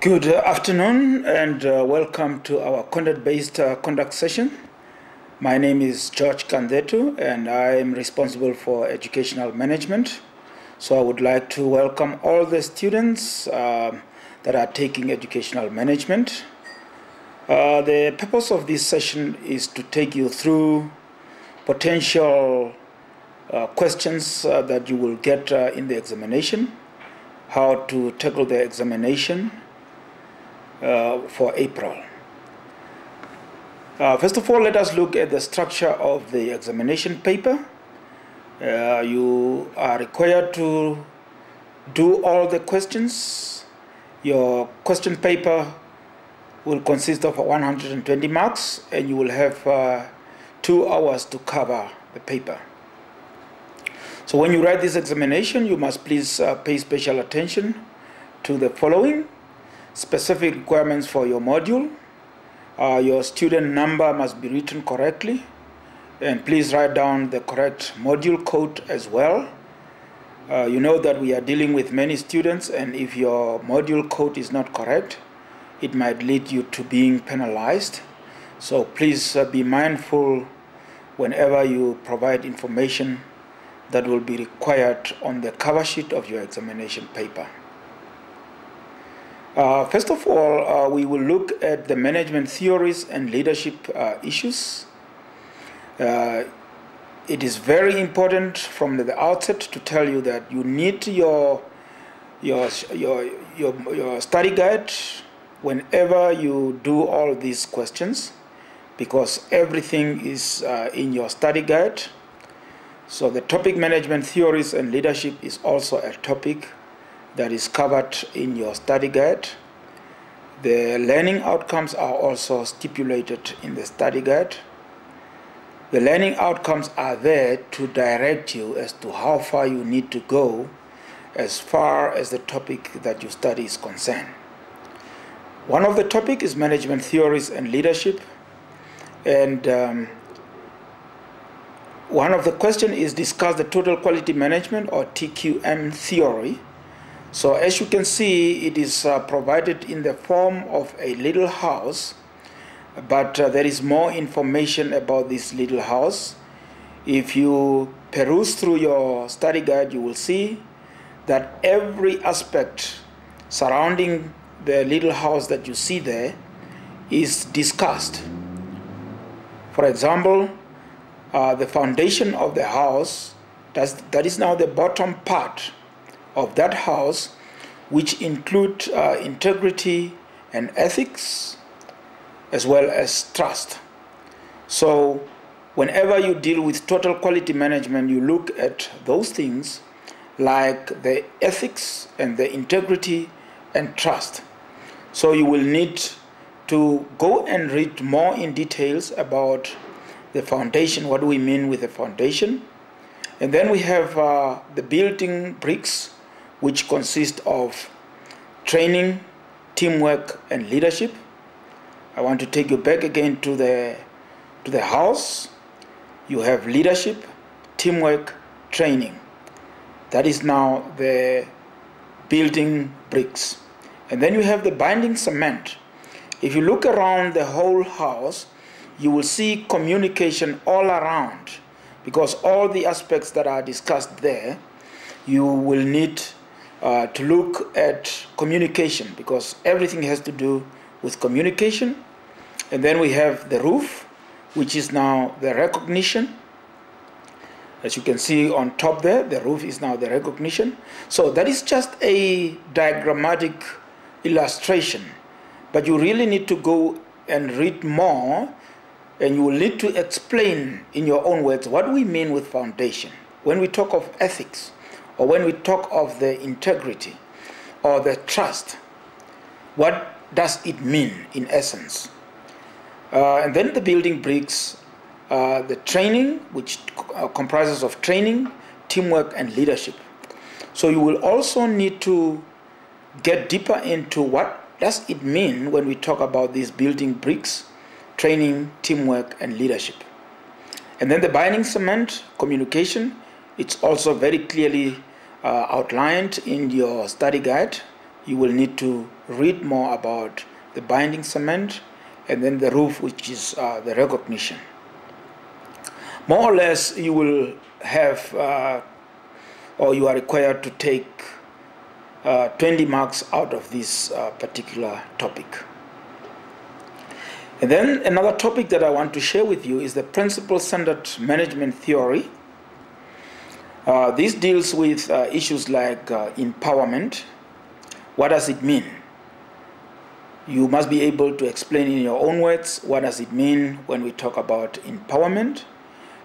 Good afternoon and welcome to our content-based conduct session. My name is George Kandetu and I am responsible for educational management. So I would like to welcome all the students that are taking educational management. The purpose of this session is to take you through potential questions that you will get in the examination, how to tackle the examination for April. First of all, let us look at the structure of the examination paper. You are required to do all the questions. Your question paper will consist of 120 marks and you will have 2 hours to cover the paper. So when you write this examination, you must please pay special attention to the following: specific requirements for your module. Your student number must be written correctly, and please write down the correct module code as well. You know that we are dealing with many students, and if your module code is not correct, it might lead you to being penalized. So please be mindful whenever you provide information that will be required on the cover sheet of your examination paper. First of all, we will look at the management theories and leadership issues. It is very important from the outset to tell you that you need your study guide whenever you do all these questions, because everything is in your study guide. So the topic management theories and leadership is also a topic that is covered in your study guide. The learning outcomes are also stipulated in the study guide. The learning outcomes are there to direct you as to how far you need to go as far as the topic that you study is concerned. One of the topics is management theories and leadership, and one of the questions is discuss the total quality management or TQM theory. So as you can see, it is provided in the form of a little house, but there is more information about this little house. If you peruse through your study guide, you will see that every aspect surrounding the little house that you see there is discussed. For example, the foundation of the house, that is now the bottom part of that house, which include integrity and ethics, as well as trust. So whenever you deal with total quality management, you look at those things like the ethics and the integrity and trust. So you will need to go and read more in details about the foundation. What do we mean with the foundation? And then we have the building bricks, which consist of training, teamwork, and leadership. I want to take you back again to the house. You have leadership, teamwork, training. That is now the building bricks. And then you have the binding cement. If you look around the whole house, you will see communication all around, because all the aspects that are discussed there, you will need to look at communication, because everything has to do with communication. And then we have the roof, which is now the recognition. As you can see on top there, the roof is now the recognition. So that is just a diagrammatic illustration, but you really need to go and read more, and you will need to explain in your own words what we mean with foundation. When we talk of ethics, or when we talk of the integrity or the trust, what does it mean in essence? And then the building bricks, the training, which comprises of training, teamwork, and leadership. So you will also need to get deeper into what does it mean when we talk about these building bricks, training, teamwork, and leadership. And then the binding cement, communication, it's also very clearly outlined in your study guide. You will need to read more about the binding cement, and then the roof, which is the recognition. More or less, you will have, or you are required to take 20 marks out of this particular topic. And then another topic that I want to share with you is the principle-centered management theory. This deals with issues like empowerment. What does it mean? You must be able to explain in your own words what does it mean when we talk about empowerment,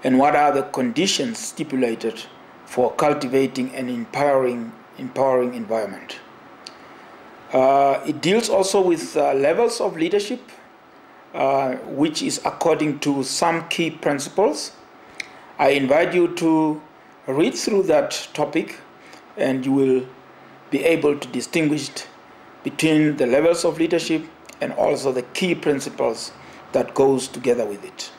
and what are the conditions stipulated for cultivating an empowering environment. It deals also with levels of leadership, which is according to some key principles. I invite you to read through that topic, and you will be able to distinguish between the levels of leadership and also the key principles that goes together with it.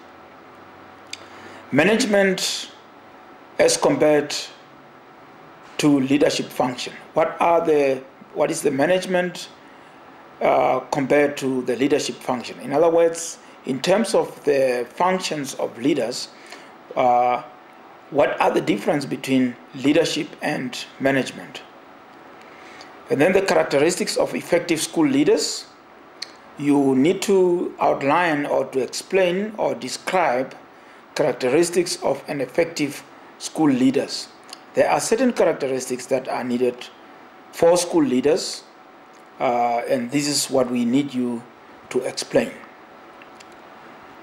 Management as compared to leadership function. What is the management compared to the leadership function? In other words, in terms of the functions of leaders, what are the difference between leadership and management? And then the characteristics of effective school leaders. You need to outline or to explain or describe characteristics of an effective school leaders. There are certain characteristics that are needed for school leaders, and this is what we need you to explain.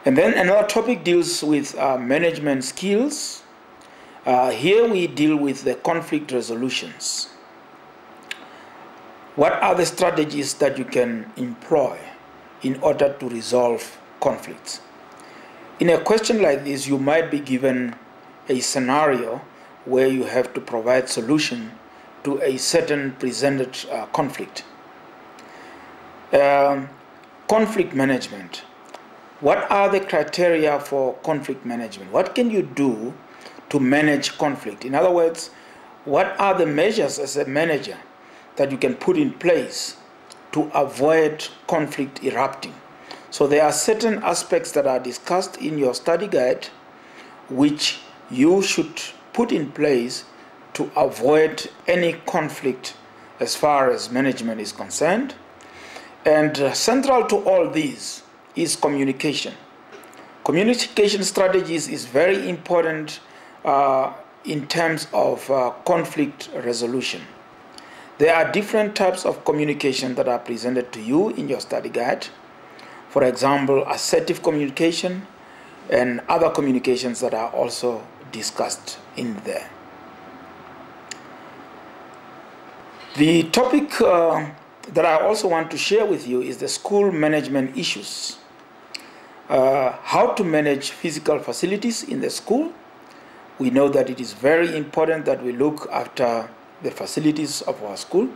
And then another topic deals with management skills. Here we deal with the conflict resolutions. What are the strategies that you can employ in order to resolve conflicts? In a question like this, you might be given a scenario where you have to provide solution to a certain presented conflict. Conflict management. What are the criteria for conflict management? What can you do to manage conflict? In other words, what are the measures as a manager that you can put in place to avoid conflict erupting? So there are certain aspects that are discussed in your study guide which you should put in place to avoid any conflict as far as management is concerned. And central to all these is communication. Communication strategies is very important in terms of conflict resolution. There are different types of communication that are presented to you in your study guide. For example, assertive communication and other communications that are also discussed in there. The topic that I also want to share with you is the school management issues. How to manage physical facilities in the school. We know that it is very important that we look after the facilities of our school.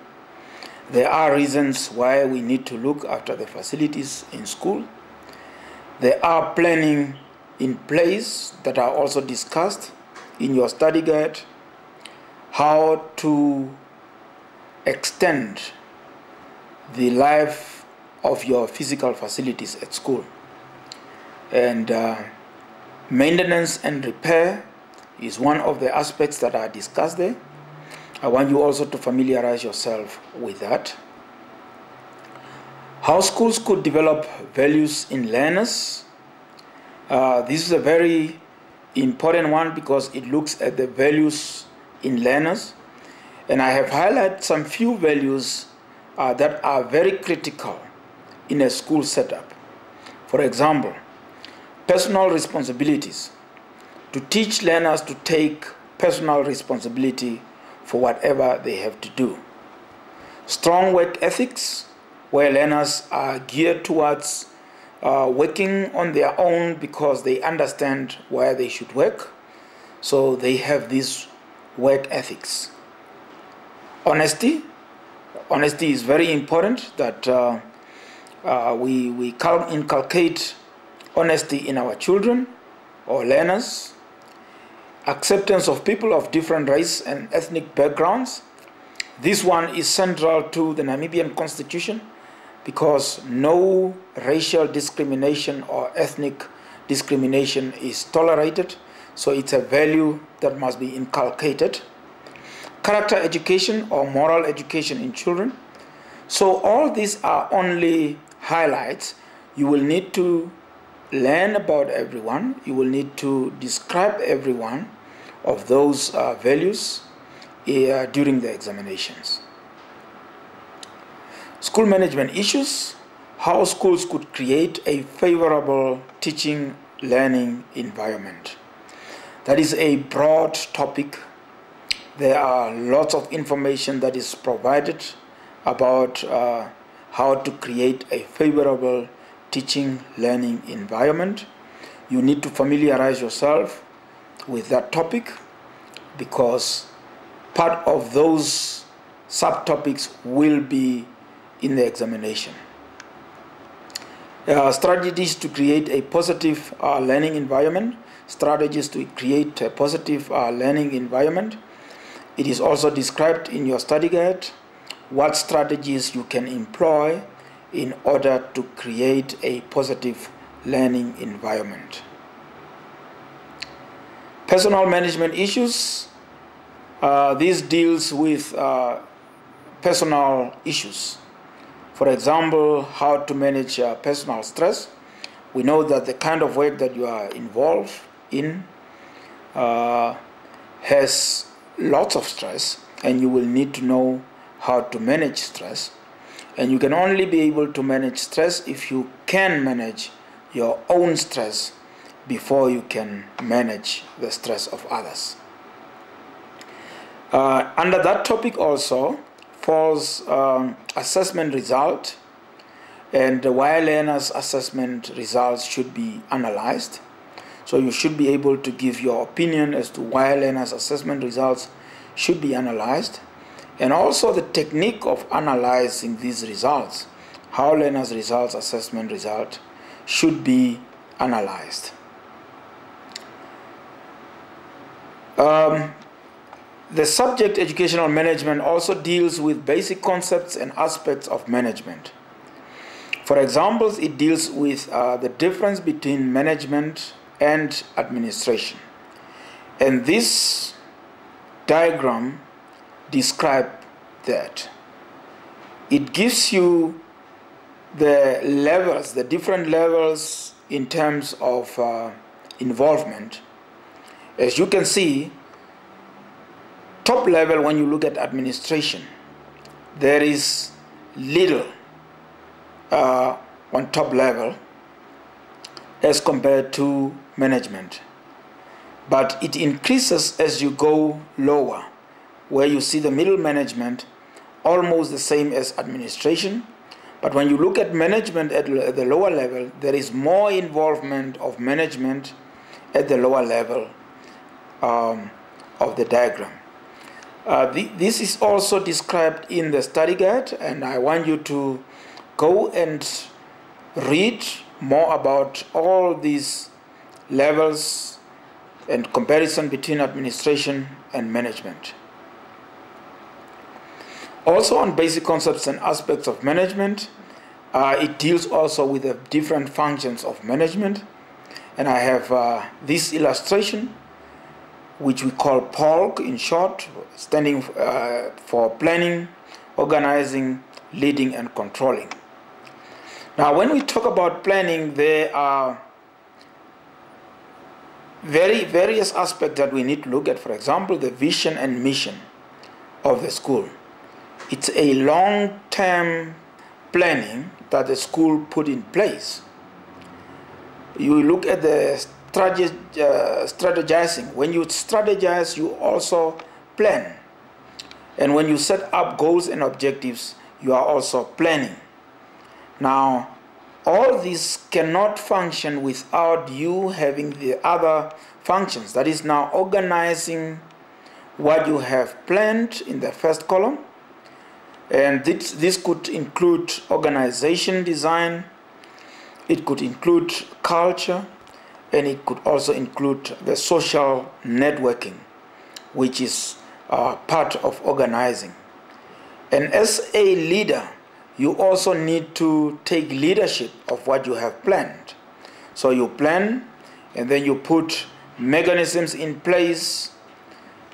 There are reasons why we need to look after the facilities in school. There are planning in place that are also discussed in your study guide. How to extend the life of your physical facilities at school. And maintenance and repair is one of the aspects that are discussed there. I want you also to familiarize yourself with that. How schools could develop values in learners. This is a very important one because it looks at the values in learners. And I have highlighted some few values that are very critical in a school setup. For example, personal responsibilities. To teach learners to take personal responsibility for whatever they have to do. Strong work ethics, where learners are geared towards working on their own because they understand where they should work. So they have this work ethics. Honesty. Honesty is very important that we inculcate honesty in our children or learners. Acceptance of people of different race and ethnic backgrounds. This one is central to the Namibian Constitution because no racial discrimination or ethnic discrimination is tolerated, so it's a value that must be inculcated. Character education or moral education in children. So all these are only highlights. You will need to learn about everyone. You will need to describe every one of those values during the examinations. School management issues, how schools could create a favorable teaching learning environment. That is a broad topic. There are lots of information that is provided about how to create a favorable teaching learning environment. You need to familiarize yourself with that topic, because part of those subtopics will be in the examination. Strategies to create a positive learning environment. Strategies to create a positive learning environment. It is also described in your study guide what strategies you can employ in order to create a positive learning environment. Personal management issues. This deals with personal issues. For example, how to manage personal stress. We know that the kind of work that you are involved in has lots of stress, and you will need to know how to manage stress. And you can only be able to manage stress if you can manage your own stress before you can manage the stress of others. Under that topic also falls assessment result, and why learners' assessment results should be analyzed. So you should be able to give your opinion as to why learners' assessment results should be analyzed, and also the technique of analyzing these results, how learners' results, assessment result should be analyzed. The subject educational management also deals with basic concepts and aspects of management. For example, it deals with the difference between management and administration. And this diagram describes that. It gives you the levels, the different levels in terms of involvement. As you can see, top level, when you look at administration, there is little on top level as compared to management. But it increases as you go lower, where you see the middle management almost the same as administration. But when you look at management at the lower level, there is more involvement of management at the lower level of the diagram. This is also described in the study guide, and I want you to go and read more about all these levels and comparison between administration and management. Also on basic concepts and aspects of management, it deals also with the different functions of management. And I have this illustration, which we call POLG in short, standing for planning, organizing, leading, and controlling. Now, when we talk about planning, there are various aspects that we need to look at. For example, the vision and mission of the school. It's a long-term planning that the school put in place. You look at the strategizing. When you strategize, you also plan. And when you set up goals and objectives, you are also planning. Now, all this cannot function without you having the other functions. That is now organizing what you have planned in the first column. And this could include organization design, it could include culture, and it could also include the social networking, which is part of organizing. And as a leader, you also need to take leadership of what you have planned. So you plan, and then you put mechanisms in place,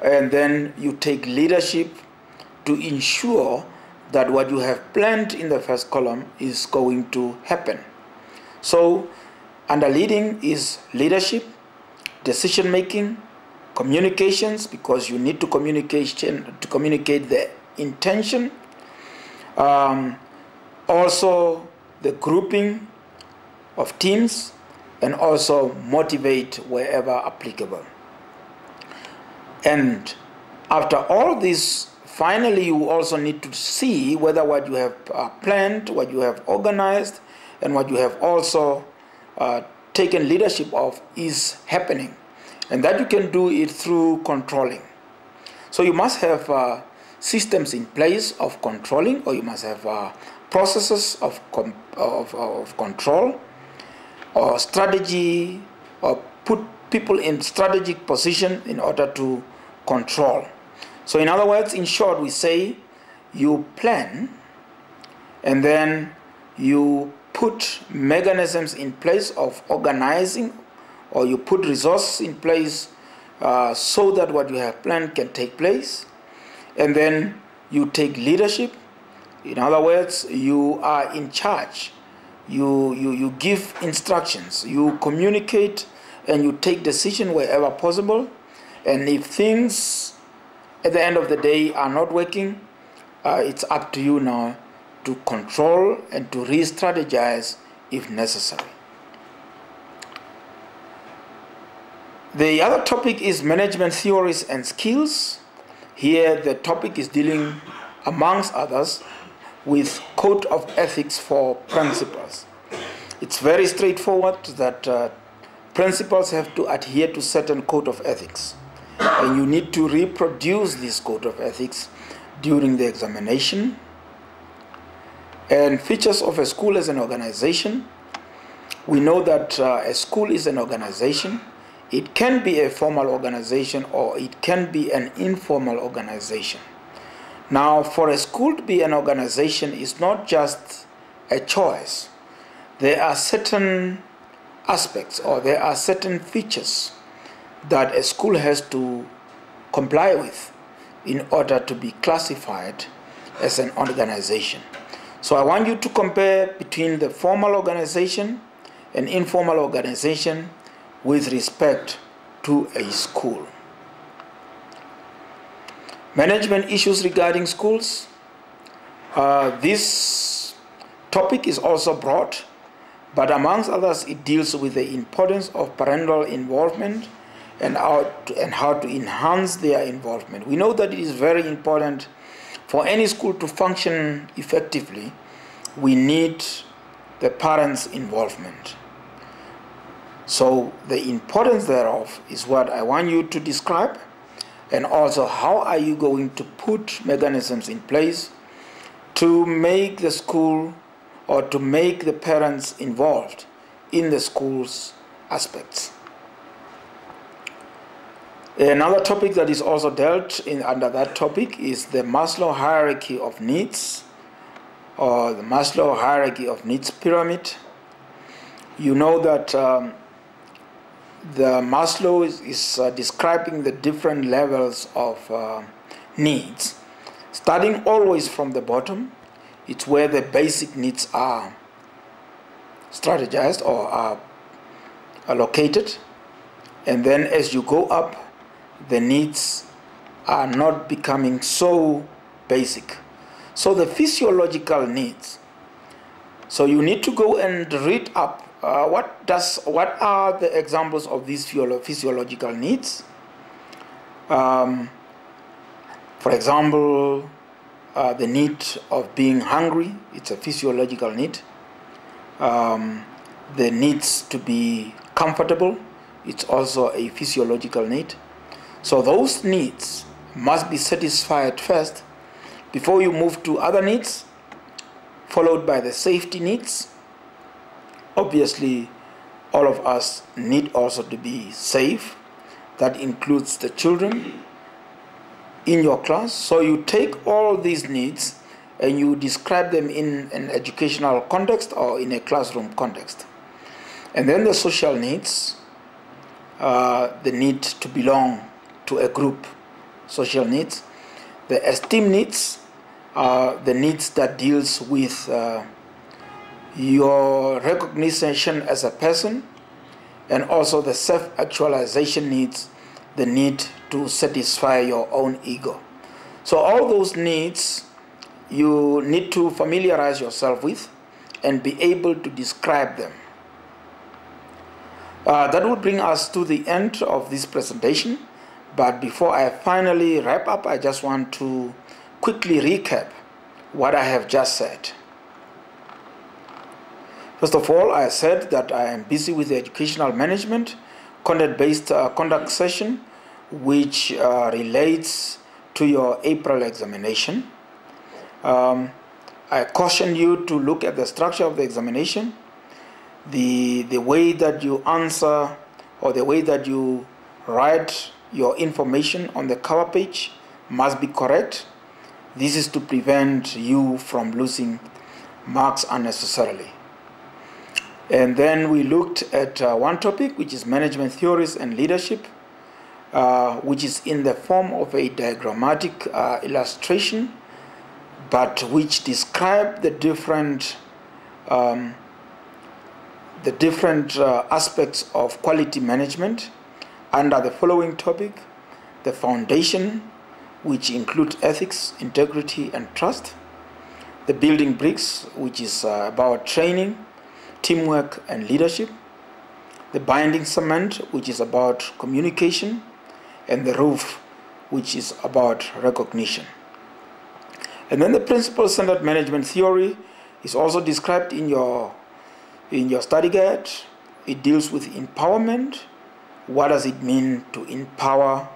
and then you take leadership to ensure that what you have planned in the first column is going to happen. So under leading is leadership, decision making, communications, because you need to communicate the intention, also the grouping of teams, and also motivate wherever applicable. And after all this, finally you also need to see whether what you have planned, what you have organized, and what you have also taken leadership of is happening. And that you can do it through controlling. So you must have systems in place of controlling, or you must have processes of control, or strategy, or put people in strategic position in order to control. So in other words, in short, we say you plan, and then you put mechanisms in place of organizing, or you put resources in place so that what you have planned can take place, and then you take leadership. In other words, you are in charge. You give instructions, you communicate, and you take decision wherever possible. And if things at the end of the day are not working, it's up to you now to control and to re-strategize if necessary. The other topic is management theories and skills. Here the topic is dealing, amongst others, with code of ethics for principals. It's very straightforward that principals have to adhere to certain code of ethics, and you need to reproduce this code of ethics during the examination. And features of a school as an organization. We know that a school is an organization. It can be a formal organization, or it can be an informal organization. Now, for a school to be an organization is not just a choice. There are certain aspects, or there are certain features that a school has to comply with in order to be classified as an organization. So I want you to compare between the formal organization and informal organization with respect to a school. Management issues regarding schools. This topic is also broad, but amongst others it deals with the importance of parental involvement and how to enhance their involvement. We know that it is very important for any school to function effectively. We need the parents' involvement. So the importance thereof is what I want you to describe, and also how are you going to put mechanisms in place to make the school, or to make the parents involved in the school's aspects. Another topic that is also dealt in under that topic is the MASLOW hierarchy of needs, or the MASLOW hierarchy of needs pyramid. You know that the MASLOW is describing the different levels of needs, starting always from the bottom. It's where the basic needs are strategized or are allocated, and then as you go up, the needs are not becoming so basic. So the physiological needs. So you need to go and read up what are the examples of these physiological needs. For example, the need of being hungry, it's a physiological need. The needs to be comfortable, it's also a physiological need. So those needs must be satisfied first before you move to other needs, followed by the safety needs. Obviously, all of us need also to be safe. That includes the children in your class. So you take all these needs and you describe them in an educational context or in a classroom context. And then the social needs, the need to belong to a group, social needs. The esteem needs are the needs that deals with your recognition as a person, and also the self-actualization needs, the need to satisfy your own ego. So all those needs you need to familiarize yourself with and be able to describe them. That will bring us to the end of this presentation, but before I finally wrap up, I just want to quickly recap what I have just said. First of all, I said that I am busy with the educational management content-based conduct session, which relates to your April examination. I caution you to look at the structure of the examination. The way that you answer or the way that you write your information on the cover page must be correct. This is to prevent you from losing marks unnecessarily. And then we looked at one topic, which is management theories and leadership, which is in the form of a diagrammatic illustration, but which describe the different aspects of quality management under the following topic: the foundation, which include ethics, integrity, and trust; the building bricks, which is about training, teamwork, and leadership; the binding cement, which is about communication; and the roof, which is about recognition. And then the principle-centered management theory is also described in your study guide. It deals with empowerment. What does it mean to empower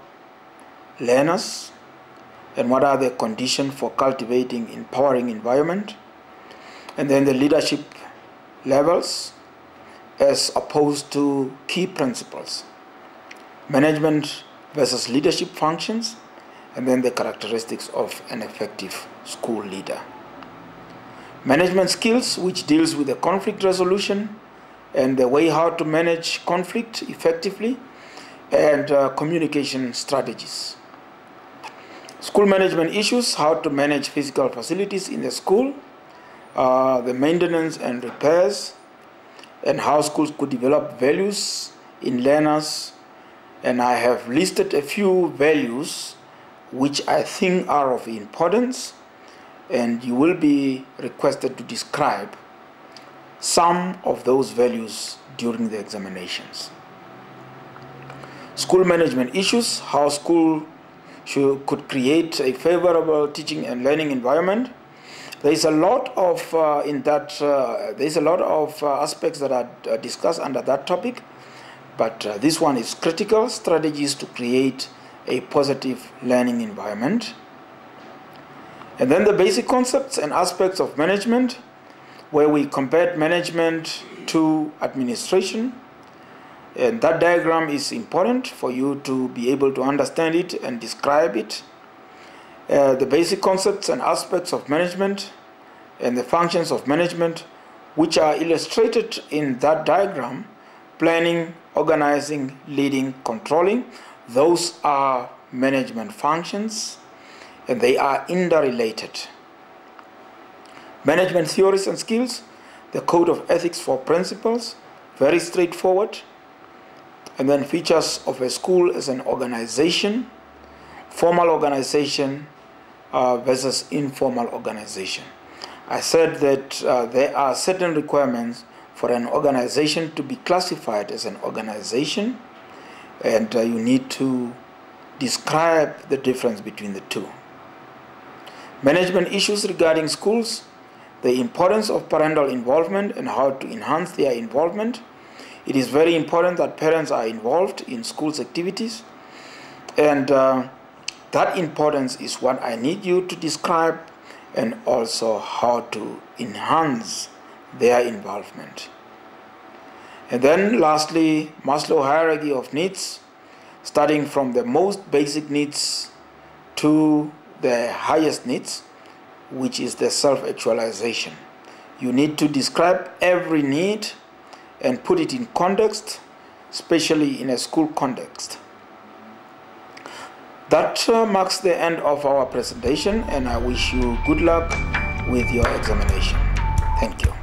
learners? And what are the conditions for cultivating empowering environment? And then the leadership levels as opposed to key principles. Management versus leadership functions, and then the characteristics of an effective school leader. Management skills, which deals with the conflict resolution and the way how to manage conflict effectively, and communication strategies. School management issues, how to manage physical facilities in the school, the maintenance and repairs, and how schools could develop values in learners. And I have listed a few values which I think are of importance, and you will be requested to describe some of those values during the examinations. School management issues, how school could create a favorable teaching and learning environment. There is a lot of aspects that are discussed under that topic, but this one is critical: strategies to create a positive learning environment. And then the basic concepts and aspects of management, where we compared management to administration. And that diagram is important for you to be able to understand it and describe it. The basic concepts and aspects of management and the functions of management, which are illustrated in that diagram: planning, organizing, leading, controlling. Those are management functions, and they are interrelated. Management theories and skills, the code of ethics for principals, very straightforward. And then features of a school as an organization, formal organization versus informal organization. I said that there are certain requirements for an organization to be classified as an organization, and you need to describe the difference between the two. Management issues regarding schools, the importance of parental involvement and how to enhance their involvement. It is very important that parents are involved in schools activities, and that importance is what I need you to describe, and also how to enhance their involvement. And then lastly, Maslow hierarchy of needs, starting from the most basic needs to the highest needs, which is the self-actualization. You need to describe every need and put it in context, especially in a school context. That marks the end of our presentation, and I wish you good luck with your examination. Thank you.